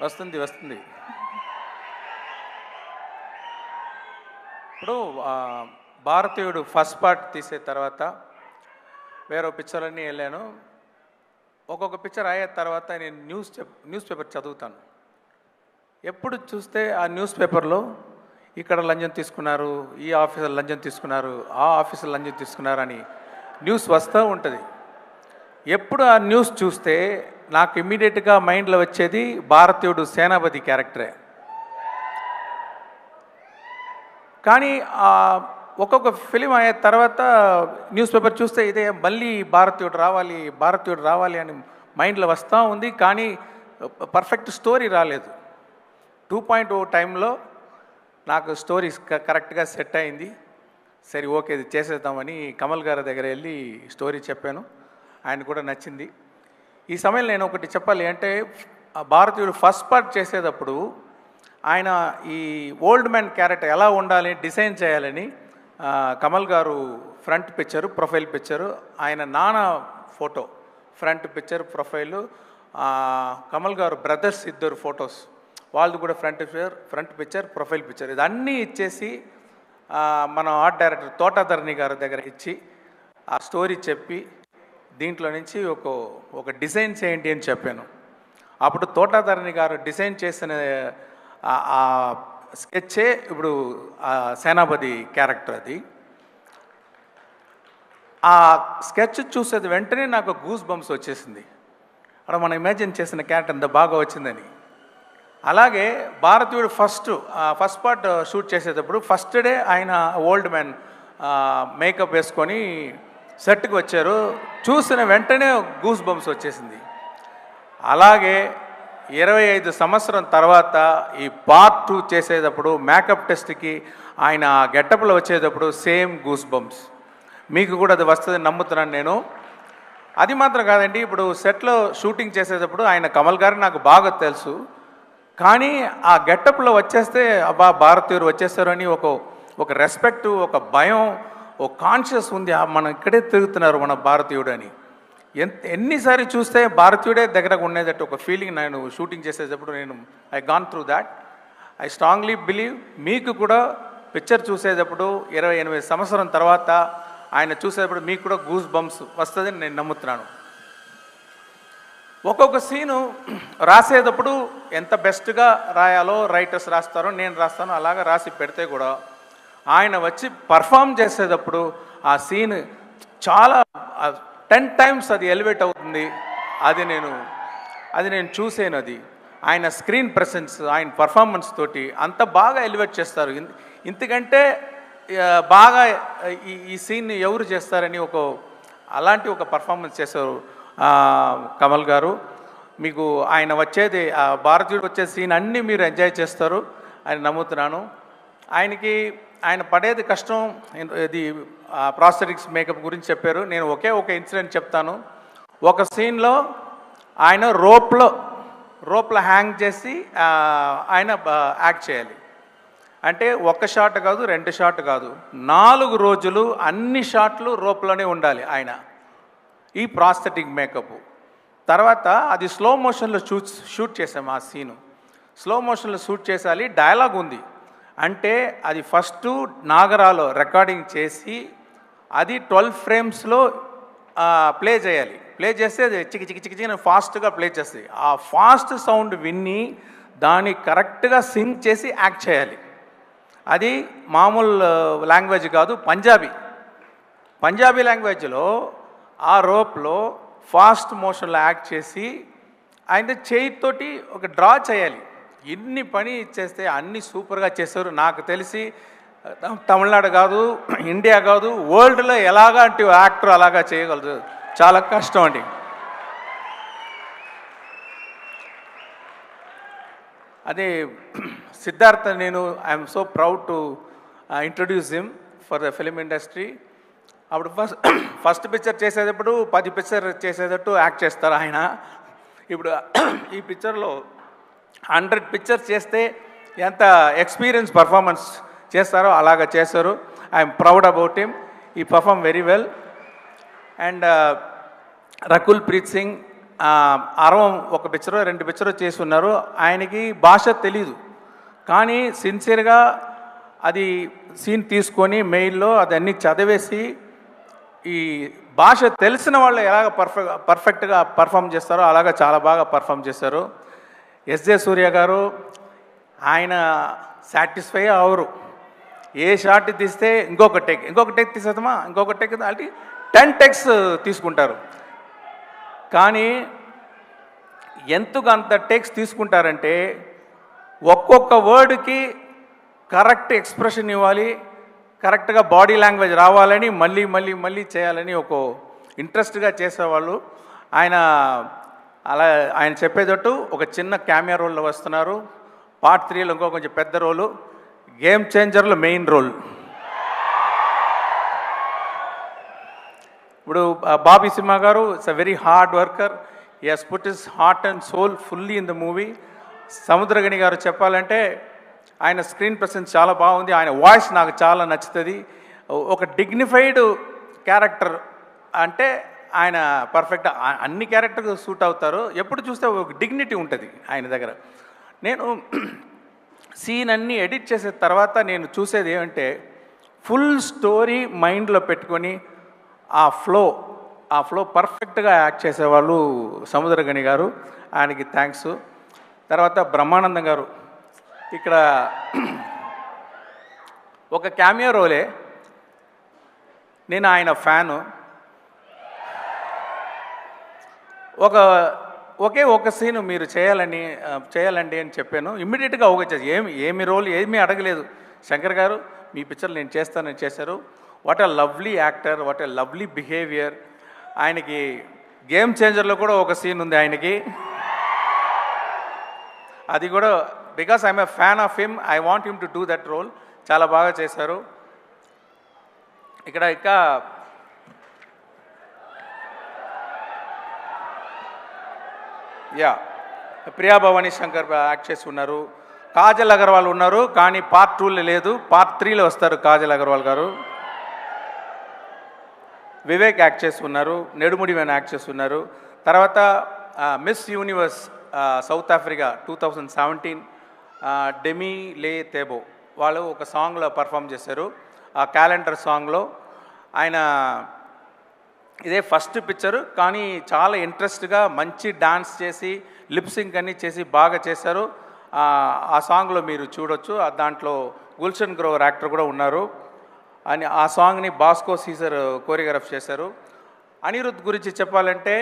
వస్తుంది వస్తుంది. ఇప్పుడు భారతీయుడు ఫస్ట్ పార్ట్ తీసే తర్వాత వేరే పిక్చర్లన్నీ వెళ్ళాను. ఒక్కొక్క పిక్చర్ అయ్యే తర్వాత నేను న్యూస్ పేపర్ చదువుతాను. ఎప్పుడు చూస్తే ఆ న్యూస్ పేపర్లో ఇక్కడ లంచం తీసుకున్నారు, ఈ ఆఫీసర్ లంచం తీసుకున్నారు, ఆ ఆఫీసర్ లంచం తీసుకున్నారు అని న్యూస్ వస్తూ ఉంటుంది. ఎప్పుడు ఆ న్యూస్ చూస్తే నాకు ఇమ్మీడియట్గా మైండ్లో వచ్చేది భారతీయుడు సేనాపతి క్యారెక్టరే. కానీ ఒక్కొక్క ఫిలిం అయ్యే తర్వాత న్యూస్ పేపర్ చూస్తే ఇదే మళ్ళీ భారతీయుడు రావాలి అని మైండ్లో వస్తూ ఉంది. కానీ పర్ఫెక్ట్ స్టోరీ రాలేదు. 2.0 టైంలో నాకు స్టోరీ కరెక్ట్గా సెట్ అయింది. సరే ఓకే ఇది చేసేద్దామని కమల్ గారి దగ్గర వెళ్ళి స్టోరీ చెప్పాను. ఆయన కూడా నచ్చింది. ఈ సమయంలో నేను ఒకటి చెప్పాలి అంటే, భారతీయుడు ఫస్ట్ పార్ట్ చేసేటప్పుడు ఆయన ఈ ఓల్డ్ మ్యాన్ క్యారెక్టర్ ఎలా ఉండాలి డిజైన్ చేయాలని కమల్ గారు ఫ్రంట్ పిక్చరు, ప్రొఫైల్ పిక్చరు, ఆయన నాన్న photo front picture, profile, Kamal గారు బ్రదర్స్ ఇద్దరు ఫొటోస్ వాళ్ళది కూడా ఫ్రంట్ పిక్చర్, ప్రొఫైల్ పిక్చర్ ఇదన్నీ ఇచ్చేసి మన ఆర్ట్ డైరెక్టర్ తోటాధరణి గారి దగ్గర ఇచ్చి ఆ స్టోరీ చెప్పి దీంట్లో నుంచి ఒక డిజైన్ చేయండి అని చెప్పాను. అప్పుడు తోటాధరణి గారు డిజైన్ చేసిన ఆ స్కెచ్చే ఇప్పుడు సేనాపతి క్యారెక్టర్. అది ఆ స్కెచ్ చూసేది వెంటనే నాకు గూస్ బంప్స్ వచ్చేసింది. అక్కడ మనం ఇమాజిన్ చేసిన క్యారెక్టర్ ఎంత బాగా వచ్చిందని. అలాగే భారతీయుడు ఫస్ట్ పార్ట్ షూట్ చేసేటప్పుడు ఫస్ట్ డే ఆయన ఓల్డ్ మ్యాన్ మేకప్ వేసుకొని సెట్కి వచ్చారు. చూసిన వెంటనే గూస్ బంప్స్ వచ్చేసింది. అలాగే 25 సంవత్సరం తర్వాత ఈ పార్ట్ 2 చేసేటప్పుడు మేకప్ టెస్ట్కి ఆయన గెటప్లో వచ్చేటప్పుడు సేమ్ గూస్ బంప్స్. మీకు కూడా అది వస్తుందని నమ్ముతున్నాను నేను. అది మాత్రం కాదండి, ఇప్పుడు సెట్లో షూటింగ్ చేసేటప్పుడు ఆయన కమల్ గారు నాకు బాగా తెలుసు. కానీ ఆ గెటప్లో వచ్చేస్తే అబ్బా భారతీయుడు వచ్చేస్తారు అని ఒక రెస్పెక్ట్, ఒక భయం, ఒక కాన్షియస్ ఉంది. మనం ఇక్కడే తిరుగుతున్నారు మన భారతీయుడు అని. ఎన్నిసారి చూస్తే భారతీయుడే దగ్గరకు ఉండేటట్టు ఒక ఫీలింగ్ నేను షూటింగ్ చేసేటప్పుడు I gone through that. I strongly believe మీకు కూడా పిక్చర్ చూసేటప్పుడు 28 సంవత్సరం తర్వాత ఆయన చూసేటప్పుడు మీకు కూడా గూస్ బంప్స్ వస్తుందని నేను నమ్ముతున్నాను. ఒక్కొక్క సీను రాసేటప్పుడు ఎంత బెస్ట్గా రాయాలో రైటర్స్ రాస్తారో నేను రాస్తాను. అలాగా రాసి పెడితే కూడా ఆయన వచ్చి పర్ఫామ్ చేసేటప్పుడు ఆ సీన్ చాలా 10 times అది ఎలివేట్ అవుతుంది. అది నేను చూసాను. అది ఆయన స్క్రీన్ ప్రెసెన్స్, ఆయన పర్ఫార్మెన్స్ తోటి అంత బాగా ఎలివేట్ చేస్తారు. ఇంతకంటే బాగా ఈ సీన్ని ఎవరు చేస్తారని అలాంటి ఒక పర్ఫార్మెన్స్ చేశారు కమల్ గారు. మీకు ఆయన వచ్చేది భారతీయుడు వచ్చే సీన్ అన్నీ మీరు ఎంజాయ్ చేస్తారు అని నమ్ముతున్నాను. ఆయన పడేది కష్టం. ఇది ప్రాస్థెటిక్స్ మేకప్ గురించి చెప్పారు. నేను ఒక ఇన్సిడెంట్ చెప్తాను. ఒక సీన్లో ఆయన రోప్లో హ్యాంగ్ చేసి ఆయన యాక్ట్ చేయాలి. అంటే 1 షాట్ కాదు, 2 షాట్ కాదు, 4 రోజులు అన్ని షాట్లు రోప్లోనే ఉండాలి ఆయన. ఈ ప్రాస్థెటిక్ మేకప్ తర్వాత అది స్లో మోషన్లో షూట్ చేసాము. ఆ సీను స్లో మోషన్లో షూట్ చేసాలి. డైలాగ్ ఉంది అంటే అది ఫస్ట్ నాగరాలో రికార్డింగ్ చేసి అది 12 ఫ్రేమ్స్లో ప్లే చేయాలి. ప్లే చేస్తే అది చికి ఫాస్ట్గా ప్లే చేస్తుంది. ఆ ఫాస్ట్ సౌండ్ విన్ని దాన్ని కరెక్ట్గా సింగ్ చేసి యాక్ట్ చేయాలి. అది మామూలు లాంగ్వేజ్ కాదు, పంజాబీ లాంగ్వేజ్లో ఆ రోప్లో ఫాస్ట్ మోషన్లో యాక్ట్ చేసి ఆయన చేయితోటి ఒక డ్రా చేయాలి. ఇన్ని పని చేస్తే అన్ని సూపర్గా చేశారు. నాకు తెలిసి తమిళనాడు కాదు, ఇండియా కాదు, వరల్డ్లో ఎలాగంటి యాక్టర్ అలాగా చేయగలదు. చాలా కష్టం అండి. అదే Siddhartha, I'm so proud to introduce him for the film industry. అప్పుడు ఫస్ట్ పిక్చర్ చేసేటప్పుడు 10 పిక్చర్ చేసేటట్టు యాక్ట్ చేస్తారు ఆయన. ఇప్పుడు ఈ పిక్చర్లో 100 పిక్చర్స్ చేస్తే ఎంత ఎక్స్పీరియన్స్ పర్ఫార్మెన్స్ చేస్తారో అలాగా చేశారు. I'm proud about him. He perform very well. And Rakul Preet Singh అరవం ఒక పిక్చరో 2 పిక్చరో చేసి ఉన్నారు. ఆయనకి భాష తెలీదు, కానీ సిన్సియర్గా అది సీన్ తీసుకొని మెయిల్లో అదన్నీ చదివేసి ఈ భాష తెలిసిన వాళ్ళు ఎలాగ పర్ఫెక్ట్గా పర్ఫామ్ చేస్తారో అలాగ చాలా బాగా పర్ఫామ్ చేశారు. ఎస్జే సూర్య గారు ఆయన సాటిస్ఫై అవరు. ఏ షాట్ తీస్తే ఇంకొక టేక్ తీసేద్దామా, ఇంకొక టేక్ అంటే 10 టేక్స్ తీసుకుంటారు. కానీ ఎందుకు అంత టేక్స్ తీసుకుంటారంటే ఒక్కొక్క వర్డ్కి కరెక్ట్ ఎక్స్ప్రెషన్ ఇవ్వాలి, కరెక్ట్గా బాడీ లాంగ్వేజ్ రావాలని మళ్ళీ మళ్ళీ మళ్ళీ చేయాలని ఒక ఇంట్రెస్ట్గా చేసేవాళ్ళు. ఆయన చెప్పేటట్టు ఒక చిన్న క్యామియా రోల్లో వస్తున్నారు. పార్ట్ 3లో ఇంకో కొంచెం పెద్ద రోలు, గేమ్ చేంజర్లో మెయిన్ రోల్. ఇప్పుడు బాబీ సింహ గారు it's a very hard worker. He has put his heart and soul fully in the movie. Samuthirakani గారు చెప్పాలంటే ఆయన స్క్రీన్ ప్రెసెన్స్ చాలా బాగుంది. ఆయన వాయిస్ నాకు చాలా నచ్చుతుంది. ఒక డిగ్నిఫైడ్ క్యారెక్టర్ అంటే ఆయన పర్ఫెక్ట్ అన్ని క్యారెక్టర్కి సూట్ అవుతారు. ఎప్పుడు చూస్తే ఒక డిగ్నిటీ ఉంటుంది ఆయన దగ్గర. నేను సీన్ అన్నీ ఎడిట్ చేసే తర్వాత నేను చూసేది ఏమంటే ఫుల్ స్టోరీ మైండ్లో పెట్టుకొని ఆ ఫ్లో పర్ఫెక్ట్గా యాక్ట్ చేసేవాళ్ళు సముద్రగని గారు. ఆయనకి థ్యాంక్స్. తర్వాత బ్రహ్మానందం గారు ఇక్కడ ఒక క్యామియో రోలే. నేను ఆయన ఫ్యాను. ఒక సీను మీరు చేయాలండి అని చెప్పాను. ఇమ్మీడియట్గా చేసి ఏమి రోల్ ఏమీ అడగలేదు. శంకర్ గారు మీ పిక్చర్ నేను చేస్తానని చేశారు. What a lovely actor, what a lovely behaviour. ఆయనకి గేమ్ చేంజర్లో కూడా ఒక సీన్ ఉంది ఆయనకి. అది కూడా because I'm a fan of him, I want him to do that role. చాలా బాగా చేశారు. ఇక్కడ ప్రియా భవానీ శంకర్ యాక్ట్ చేసి ఉన్నారు. కాజల్ అగర్వాల్ ఉన్నారు, కానీ పార్ట్ 2లో లేదు, పార్ట్ 3లో వస్తారు కాజల్ అగర్వాల్ గారు. వివేక్ యాక్ట్ చేసి ఉన్నారు, నెడుముడి వేణు యాక్ట్ చేసి ఉన్నారు. తర్వాత miss universe south Africa 2017 demi లే తేబో వాళ్ళు ఒక సాంగ్లో పర్ఫామ్ చేశారు. ఆ క్యాలెండర్ సాంగ్లో ఆయన ఇదే ఫస్ట్ పిక్చరు, కానీ చాలా ఇంట్రెస్ట్గా మంచి డాన్స్ చేసి లిప్సింగ్ అన్నీ చేసి బాగా చేశారు. ఆ సాంగ్లో మీరు చూడొచ్చు. దాంట్లో గుల్షన్ గ్రోవర్ యాక్టర్ కూడా ఉన్నారు. అని ఆ సాంగ్ని బాస్కో సీజర్ కోరియోగ్రాఫ్ చేశారు. అనిరుద్ధ్ గురించి చెప్పాలంటే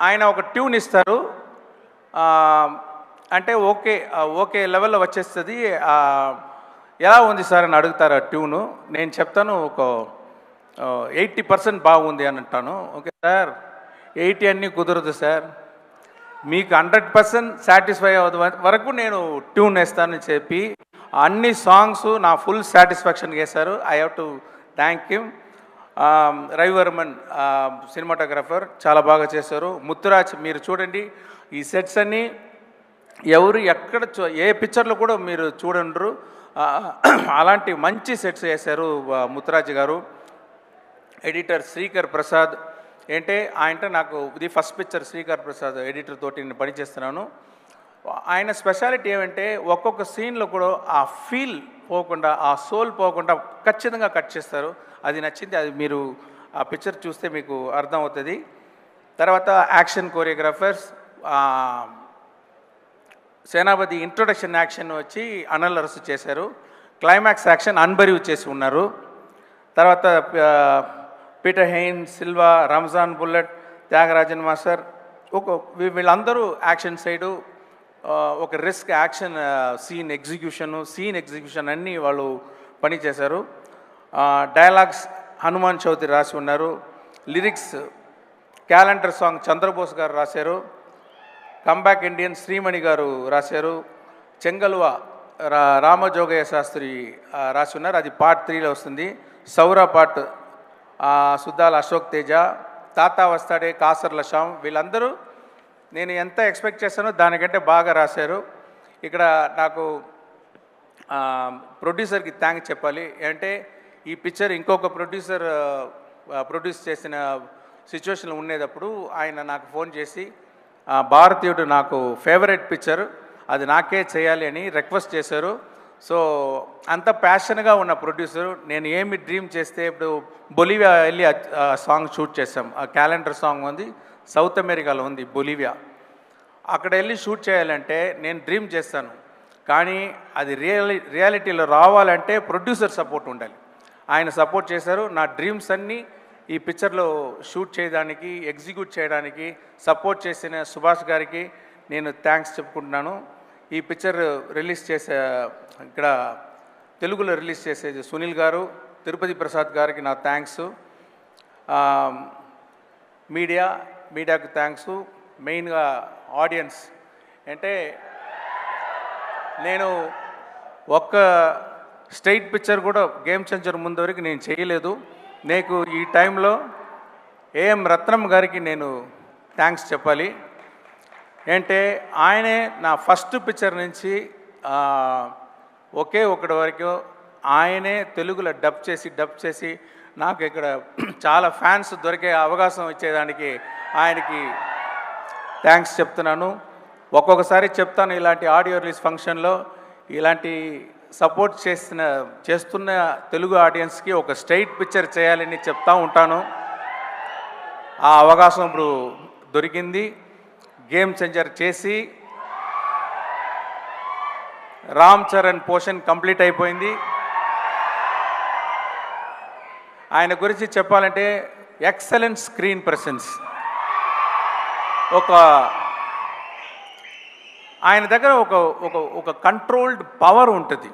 ఆయన ఒక ట్యూన్ ఇస్తారు, అంటే ఓకే లెవెల్లో వచ్చేస్తుంది. ఎలా ఉంది సార్ అని అడుగుతారు ఆ ట్యూను. నేను చెప్తాను ఒక 80% బాగుంది అని అంటాను. ఓకే సార్ 80 అన్నీ కుదరదు సార్, మీకు 100% సాటిస్ఫై అవ్వదు వరకు నేను ట్యూన్ వేస్తానని చెప్పి అన్ని సాంగ్స్ నా ఫుల్ సాటిస్ఫాక్షన్ చేశారు. I have to thank him. Ravi Varman cinematographer చాలా బాగా చేశారు. ముత్తురాజ్ మీరు చూడండి, ఈ సెట్స్ అన్నీ ఎవరు ఎక్కడ ఏ పిక్చర్లో కూడా మీరు చూడండ్రు, అలాంటి మంచి సెట్స్ చేశారు ముత్తురాజ్ గారు. ఎడిటర్ శ్రీకర్ ప్రసాద్ అంటే ఆయనంటే నాకు ఇది first picture. Srikar Prasad editor తోటి నేను పనిచేస్తున్నాను. ఆయన స్పెషాలిటీ ఏమంటే ఒక్కొక్క సీన్లో కూడా ఆ ఫీల్ పోకుండా, ఆ సోల్ పోకుండా ఖచ్చితంగా కట్ చేస్తారు. అది నచ్చింది. అది మీరు ఆ పిక్చర్ చూస్తే మీకు అర్థమవుతుంది. తర్వాత యాక్షన్ కోరియోగ్రాఫర్స్ సేనాపతి ఇంట్రొడక్షన్ యాక్షన్ వచ్చి అనిల్ అరసు చేశారు. క్లైమాక్స్ యాక్షన్ అన్బరీవ్ చేసి ఉన్నారు. తర్వాత Peter Hein, Silva, Ramzan bullet, Thyagarajan master వీళ్ళందరూ యాక్షన్ సైడు ఒక రిస్క్ యాక్షన్ సీన్ ఎగ్జిక్యూషన్ అన్నీ వాళ్ళు పనిచేశారు. డైలాగ్స్ హనుమాన్ చౌదరి రాసి ఉన్నారు. లిరిక్స్ క్యాలెండర్ సాంగ్ చంద్రబోస్ గారు రాశారు. కంబ్యాక్ ఇండియన్ శ్రీమణి గారు రాశారు. చెంగల్వ రామజోగయ్య శాస్త్రి రాసి ఉన్నారు. అది పార్ట్ 3లో వస్తుంది. సౌరా పార్ట్ సుద్దాల అశోక్ తేజ, తాతా వస్తాడే కాసర్ల శ్యామ్ వీళ్ళందరూ నేను ఎంత ఎక్స్పెక్ట్ చేశానో దానికంటే బాగా రాశారు. ఇక్కడ నాకు ప్రొడ్యూసర్కి థ్యాంక్స్ చెప్పాలి. అంటే ఈ పిక్చర్ ఇంకొక ప్రొడ్యూసర్ ప్రొడ్యూస్ చేసిన సిచ్యువేషన్లో ఉండేటప్పుడు ఆయన నాకు ఫోన్ చేసి భారతీయుడు నాకు ఫేవరెట్ పిక్చర్, అది నాకే చేయాలి అని రిక్వెస్ట్ చేశారు. సో అంత ప్యాషన్గా ఉన్న ప్రొడ్యూసర్, నేను ఏమి డ్రీమ్ చేస్తే ఇప్పుడు బొలివియా వెళ్ళి సాంగ్ షూట్ చేసాం. ఆ క్యాలెండర్ సాంగ్ ఉంది, సౌత్ అమెరికాలో ఉంది బొలివియా. అక్కడ వెళ్ళి షూట్ చేయాలంటే నేను డ్రీమ్ చేస్తాను, కానీ అది రియాలిటీలో రావాలంటే ప్రొడ్యూసర్ సపోర్ట్ ఉండాలి. ఆయన సపోర్ట్ చేశారు. నా డ్రీమ్స్ అన్నీ ఈ పిక్చర్లో షూట్ చేయడానికి, ఎగ్జిక్యూట్ చేయడానికి సపోర్ట్ చేసిన సుభాష్ గారికి నేను థ్యాంక్స్ చెప్పుకుంటున్నాను. ఈ పిక్చర్ రిలీజ్ చేసే ఇక్కడ తెలుగులో రిలీజ్ చేసేది సునీల్ గారు, తిరుపతి ప్రసాద్ గారికి నా థ్యాంక్స్. మీడియాకు థ్యాంక్స్, మెయిన్గా ఆడియన్స్. అంటే నేను ఒక్క స్టేట్ పిక్చర్ కూడా గేమ్ చేంజర్ ముందు వరకు నేను చేయలేదు. నీకు ఈ టైంలో ఏఎం రత్నం గారికి నేను థ్యాంక్స్ చెప్పాలి. అంటే ఆయనే నా ఫస్ట్ పిక్చర్ నుంచి ఒకే ఒకటి వరకు ఆయనే తెలుగులో డబ్ చేసి నాకు ఇక్కడ చాలా ఫ్యాన్స్ దొరికే అవకాశం ఇచ్చేదానికి ఆయనకి థ్యాంక్స్ చెప్తున్నాను. ఒక్కొక్కసారి చెప్తాను, ఇలాంటి ఆడియో రిలీజ్ ఫంక్షన్లో ఇలాంటి సపోర్ట్ చేస్తున్న తెలుగు ఆడియన్స్కి ఒక స్ట్రైట్ పిక్చర్ చేయాలని చెప్తూ ఉంటాను. ఆ అవకాశం ఇప్పుడు దొరికింది. గేమ్ చేంజర్ చేసి రామ్ చరణ్ పోర్షన్ కంప్లీట్ అయిపోయింది. ఆయన గురించి చెప్పాలంటే ఎక్సలెంట్ స్క్రీన్ ప్రెసెన్స్. ఆయన దగ్గర ఒక కంట్రోల్డ్ పవర్ ఉంటుంది.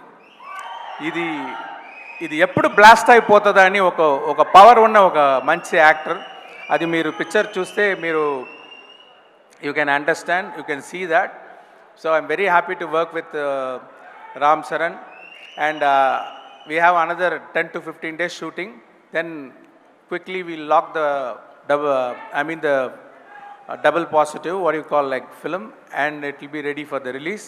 ఇది ఎప్పుడు బ్లాస్ట్ అయిపోతుందా అని ఒక పవర్ ఉన్న ఒక మంచి యాక్టర్. అది మీరు పిక్చర్ చూస్తే మీరు you can understand, you can see that. So I'm very happy to work with Ram Charan, and we have another 10 to 15 days shooting. Then quickly we'll lock the double positive, what you call like film, and it will be ready for the release.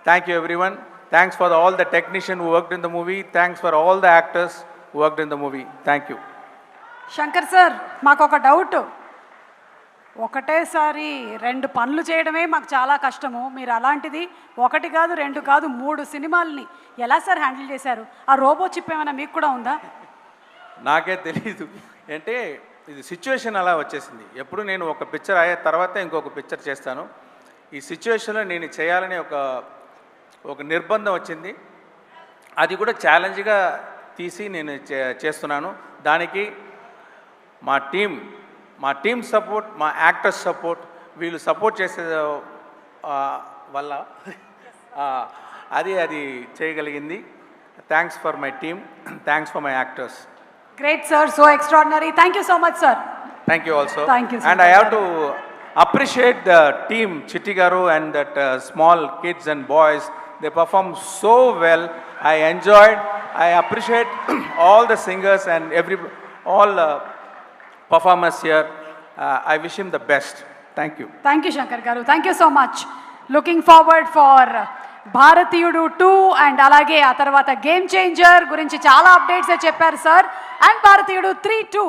Thank you everyone. Thanks for all the technicians who worked in the movie. Thanks for all the actors who worked in the movie. Thank you. Shankar sir, మాకు ఒక doubt. ఒకటేసారి 2 పనులు చేయడమే మాకు చాలా కష్టము. మీరు అలాంటిది 1 కాదు 2 కాదు 3 సినిమాలని ఎలా సార్ హ్యాండిల్ చేశారు? ఆ రోబో చిప్ ఏమైనా మీకు కూడా ఉందా? నాకే తెలీదు. అంటే ఇది సిచ్యువేషన్ అలా వచ్చేసింది. ఎప్పుడు నేను ఒక పిక్చర్ అయ్యే తర్వాత ఇంకొక పిక్చర్ చేస్తాను. ఈ సిచ్యువేషన్లో నేను చేయాలని ఒక నిర్బంధం వచ్చింది. అది కూడా ఛాలెంజ్గా తీసి నేను చేస్తున్నాను. దానికి మా టీమ్ సపోర్ట్, మా యాక్టర్స్ సపోర్ట్, వీళ్ళు సపోర్ట్ చేసే వల్ల అది చేయగలిగింది. Thanks for my team, thanks for my actors. Great sir, so extraordinary. Thank you so much sir. Thank you also. Thank you. And I have to appreciate the team, Chitti Garu and that small kids and boys. They performed so well. I enjoyed. I appreciate all the singers and all performers here. I wish him the best. Thank you. Thank you, Shankar Garu. Thank you so much. Looking forward for భారతీయుడు 2 and అలాగే ఆ తర్వాత game changer గురించి చాలా updates చెప్పారు sir. And భారతీయుడు 3-2